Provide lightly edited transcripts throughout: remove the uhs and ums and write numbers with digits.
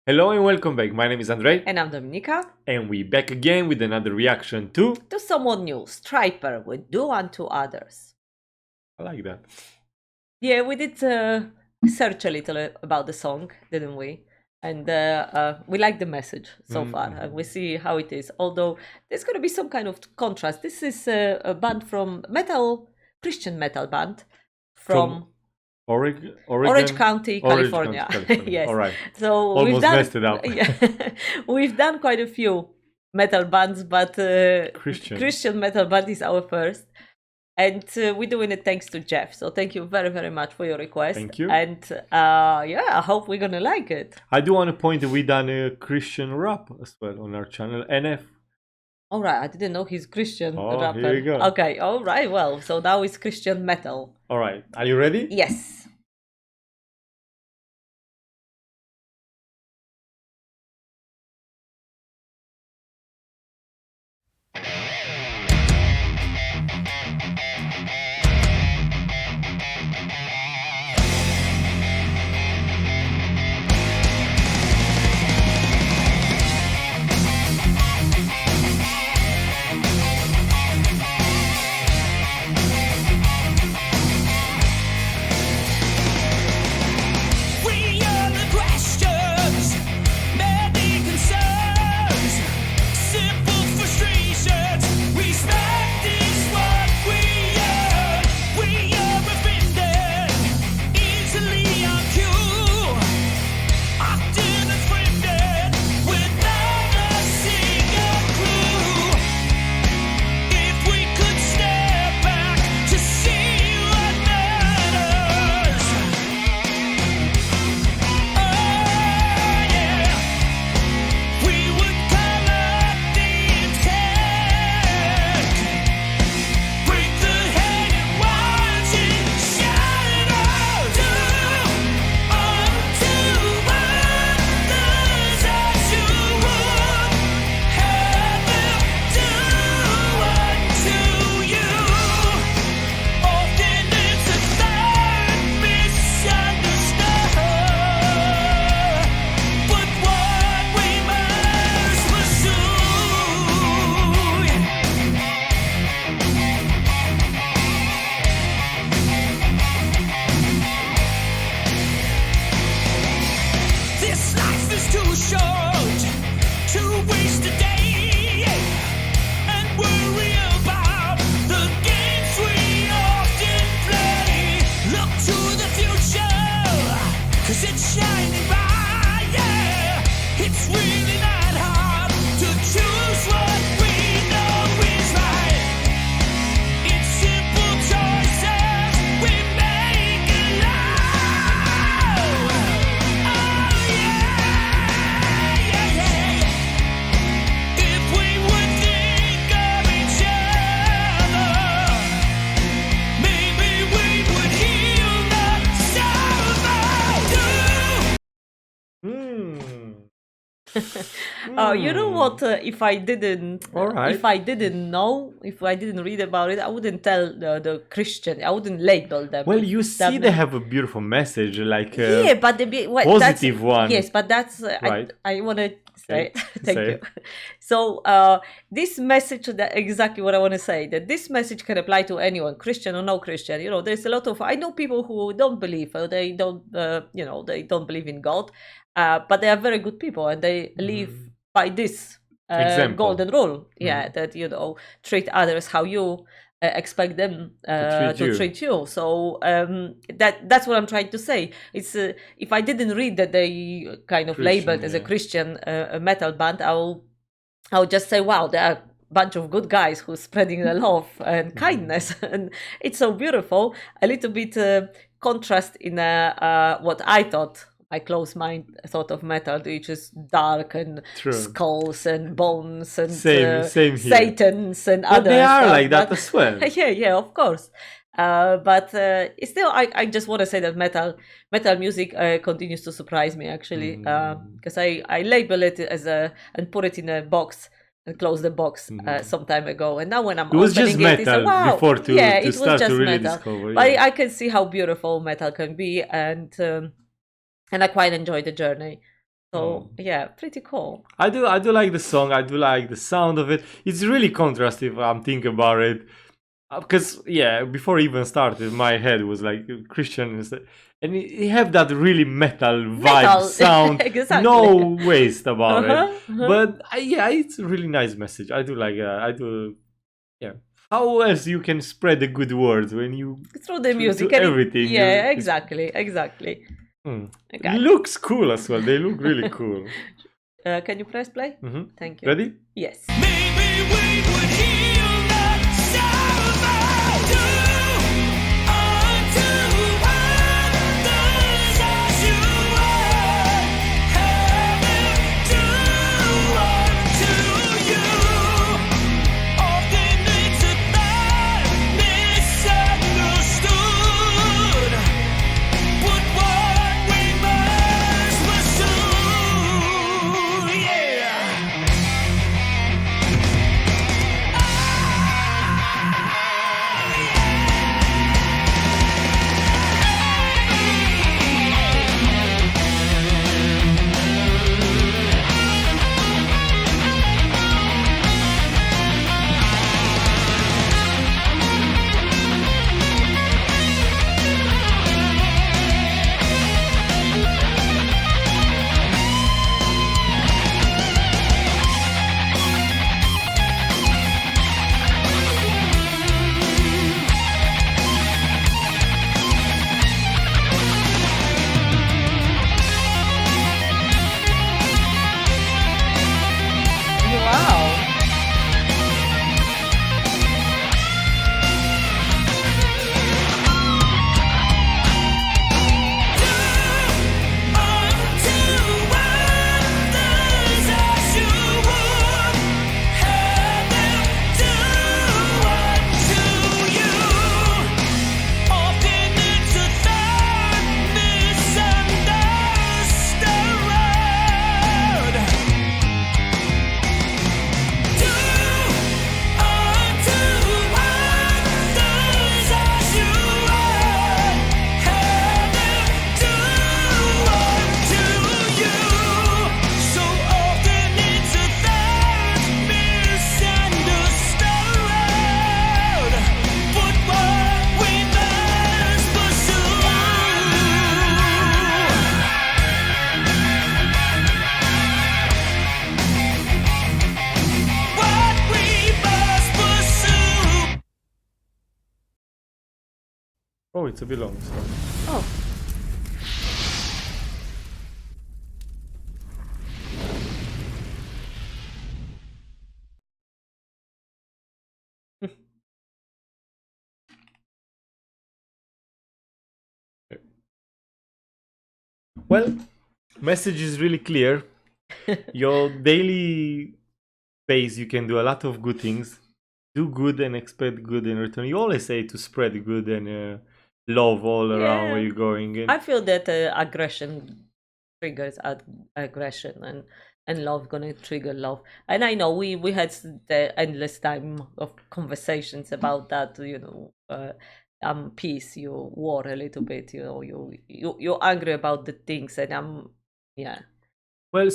Hello and welcome back. My name is Andrei, And I'm Dominika. and we're back again with another reaction to. To someone new, Stryper with Do Unto Others. I like that. Yeah, we did search a little about the song, didn't we? And we like the message so far. And we see how it is. Although there's going to be some kind of contrast. This is a band from Christian metal band from Orange County, California. California. Yes. All right. So Almost messed it up. Yeah, we've done quite a few metal bands, but Christian metal band is our first. And we're doing it thanks to Jeff. So thank you very, very much for your request. Thank you. And yeah, I hope we're going to like it. I do want to point that we done a Christian rap as well on our channel, NF. All right, I didn't know he's Christian rapper. Here you go. Okay, all right, well, so now it's Christian metal. All right, are you ready? Yes. You know what? If I didn't, if I didn't know, if I didn't read about it, I wouldn't tell the Christian. I wouldn't label them. Well, you see, they have a beautiful message, like yeah, but the positive one. Yes, but that's right. I want to say. Thank say you. So this message, that exactly what I want to say. That this message can apply to anyone, Christian or no Christian. You know, there's a lot of I know people who don't believe, or they don't, you know, they don't believe in God, but they are very good people and they live by this golden rule. Yeah, that you know, treat others how you expect them to treat you. So that's what I'm trying to say. It's if I didn't read that they kind of labeled as a Christian metal band, I'll just say, wow, there are a bunch of good guys who's spreading the love and kindness, and it's so beautiful. A little bit contrast in what I thought. My close mind thought of metal, which is dark and skulls and bones and same Satans and other they are stuff. Like that as well. Yeah, of course. But still, I just want to say that metal music continues to surprise me, actually, because I label it as and put it in a box and close the box some time ago, and now when I'm opening just metal it's a, wow, before to, yeah, to it start was just to really metal. discover, but I can see how beautiful metal can be, and I quite enjoy the journey. So yeah, pretty cool. I do like the song. I do like the sound of it. It's really contrast if I'm thinking about it. Because yeah, before I even started, my head was like Christian, and it have that really metal vibe Metal, sound. exactly. No waste about it. Uh-huh. But yeah, it's a really nice message. I do like. I do. Yeah. How else you can spread the good words when you Through the music, to and everything? yeah, exactly. Okay. Looks cool as well. They look really cool. Can you press play? Thank you. Ready? Yes. Maybe we would heal that sorrow do unto others as you would have them do unto you. Often it's a thought misunderstood, but what we must pursue, yeah. Wow. Oh, it's a bit long. So. Oh. Well, message is really clear. Your daily base, you can do a lot of good things. Do good and expect good in return. You always say to spread good and love all around where Yeah. you're going. And I feel that aggression triggers aggression, and love gonna trigger love. And I know we had the endless time of conversations about that. Peace. You war a little bit. You're angry about the things, and yeah. well,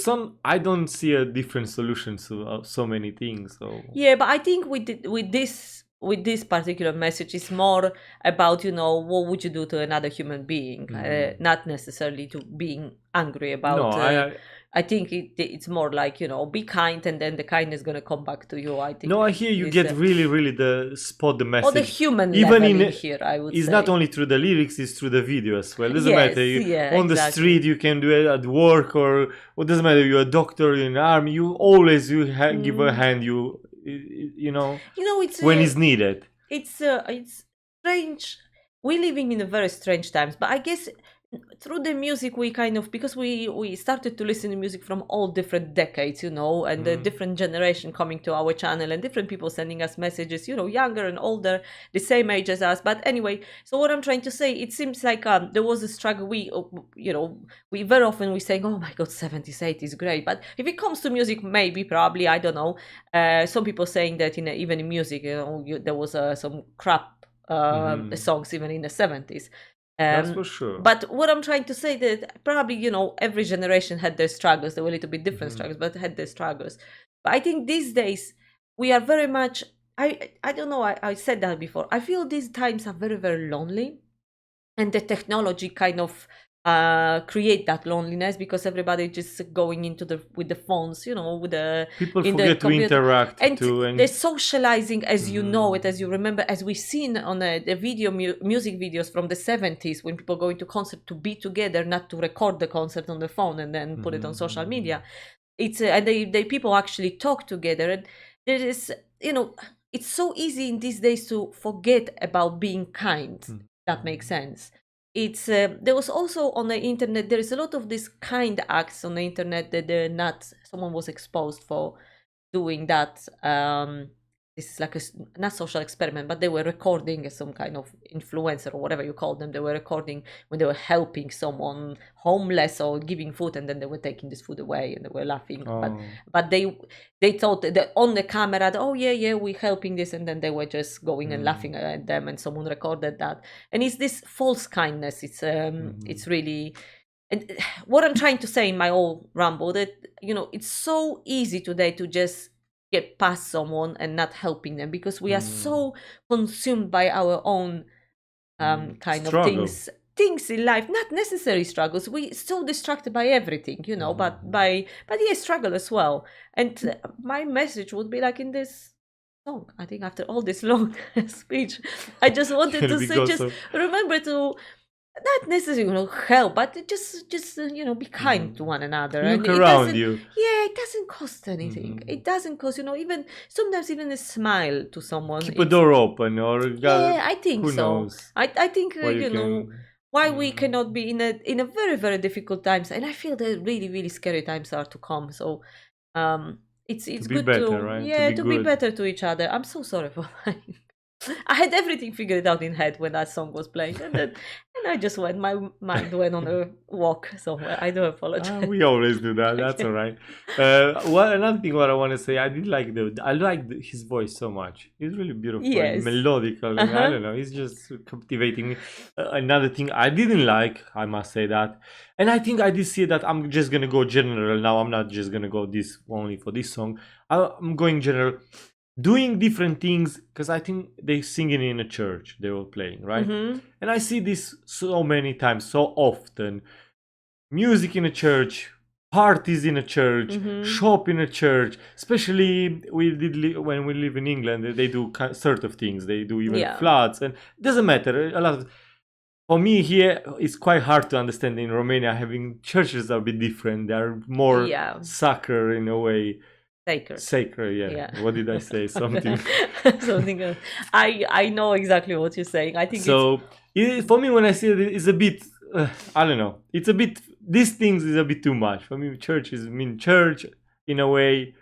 I don't see a different solution to so many things. So Yeah, but I think with this particular message, it's more about what would you do to another human being, not necessarily to being angry no, about. I think it's more like be kind, and then the kindness gonna come back to you. I think. no, I hear you this, get really the spot the message. or the human Even level in in here, I would it's say. not only through the lyrics, it's through the video as well. Doesn't Yes, matter. yeah, On the exactly. street, you can do it at work, or it doesn't matter. You're a doctor, you're in the army. You always give a hand. It's when it's needed. It's strange. We're living in a very strange times, but I guess through the music we kind of, because we started to listen to music from all different decades, and the different generation coming to our channel, and different people sending us messages, younger and older, the same age as us. But anyway, so what I'm trying to say, it seems like there was a struggle. We very often we saying, oh my god, 70s, 80s, great, but if it comes to music, maybe, probably, I don't know. Some people saying that even in music, there was some crap songs even in the 70s. That's for sure. But what I'm trying to say that probably, every generation had their struggles. They were a little bit different struggles, but had their struggles. But I think these days we are very much, I don't know, I said that before. I feel these times are very, very lonely. And the technology kind of create that loneliness because everybody just going into with the phones, with the People in the forget to computer. interact And too, and they're socializing as you know it, as you remember, as we've seen on the music videos from the 70s when people go into concert to be together, not to record the concert on the phone and then put it on social media. It's and they people actually talk together, and there is, it's so easy in these days to forget about being kind. That makes sense. It's there was also on the internet, there is a lot of these kind acts on the internet that they're not, someone was exposed for doing that. This is like not social experiment, but they were recording as some kind of influencer or whatever you call them. They were recording when they were helping someone homeless or giving food, and then they were taking this food away and they were laughing. But they thought that on the camera that, oh yeah, we're helping this, and then they were just going and laughing at them, and someone recorded that. And it's this false kindness. It's really, and what I'm trying to say in my old ramble, that it's so easy today to just get past someone and not helping them because we are so consumed by our own kind Struggle. of things in life, not necessary struggles. We so distracted by everything, but yeah, struggle as well. And my message would be like in this song, I think after all this long speech, I just wanted to say, just remember to not necessarily help, but just be kind to one another. Look and around you. Yeah, it doesn't cost anything. It doesn't cost, even sometimes even a smile to someone. Keep a door open, or yeah, I think who so. knows? I think why we cannot be in a very, very difficult times, and I feel that really, really scary times are to come. So it's be good better, to right? to be better to each other. I'm so sorry for mine. I had everything figured out in head when that song was playing, and I just went. My mind went on a walk somewhere. I do apologize. We always do that. That's all right. Another thing, what I want to say, I like his voice so much. He's really beautiful, Yes. and melodical. And I don't know. He's just captivating me. Another thing I didn't like, I must say that, and I think I did see that. I'm just gonna go general now. I'm not just gonna go this only for this song. I'm going general. Doing different things, because I think they singing in a church, they were playing, right? And I see this so many times, so often. Music in a church, parties in a church, shop in a church. Especially when we live in England, they do sort of things. They do even floods, and it doesn't matter. A lot of, for me here, it's quite hard to understand in Romania. Having churches are a bit different. They are more sacred in a way. Sacred, yeah. What did I say? Something. Something else. I know exactly what you're saying. I think so. For me, when I see it, it's a bit. I don't know. It's a bit. These things is a bit too much for me. Church in a way.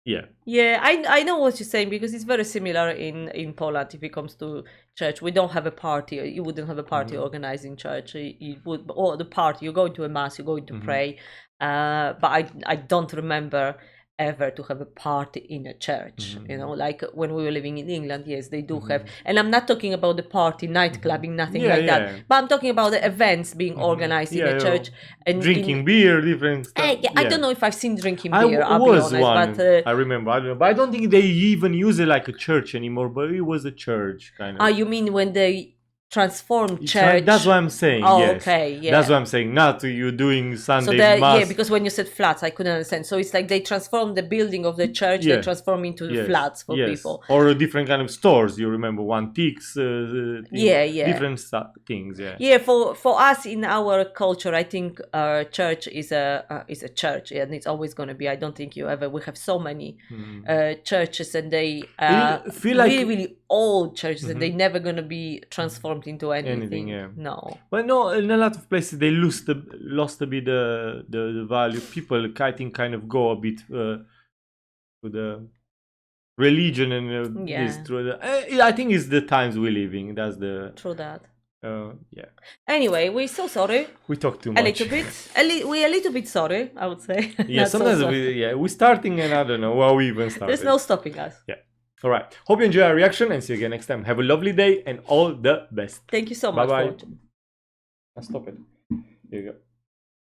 Yeah. Yeah, I know what you're saying because it's very similar in Poland. If it comes to church, we don't have a party. You wouldn't have a party organized in church. You would, or the party. You're going to a mass. You're going to pray. But I don't remember ever to have a party in a church, like when we were living in England. Yes, they do have, and I'm not talking about the party nightclubbing, nothing like that, but I'm talking about the events being organized in a church and drinking beer, different stuff. I don't know if I've seen drinking beer. I'll be honest, one. but I remember. I don't know, but I don't think they even use it like a church anymore. But it was a church kind of. You mean when they transformed church? That's what I'm saying. Oh, yes. okay, yeah. That's what I'm saying. Not you doing Sunday mass. Yeah, because when you said flats, I couldn't understand. So it's like they transform the building of the church, they transform into flats for people. Or a different kind of stores. You remember One Tix? Different things. Yeah. Yeah, for us in our culture, I think church is a church, and it's always going to be. I don't think we have so many churches, and they feel like really, really old churches, and they're never going to be transformed into anything. No. But no, in a lot of places they lost a bit the value. People, I think, kind of go a bit to the religion and I think it's the times we're living. That's the true that. Yeah. Anyway, we're so sorry. We talk too much. A little bit. We're a little bit sorry, I would say. Yeah, sometimes we're starting and I don't know why we even started. There's no stopping us. Yeah. All right. Hope you enjoy our reaction and see you again next time. Have a lovely day and all the best. Thank you so much Bye-bye. for watching. Stop it. Here you go.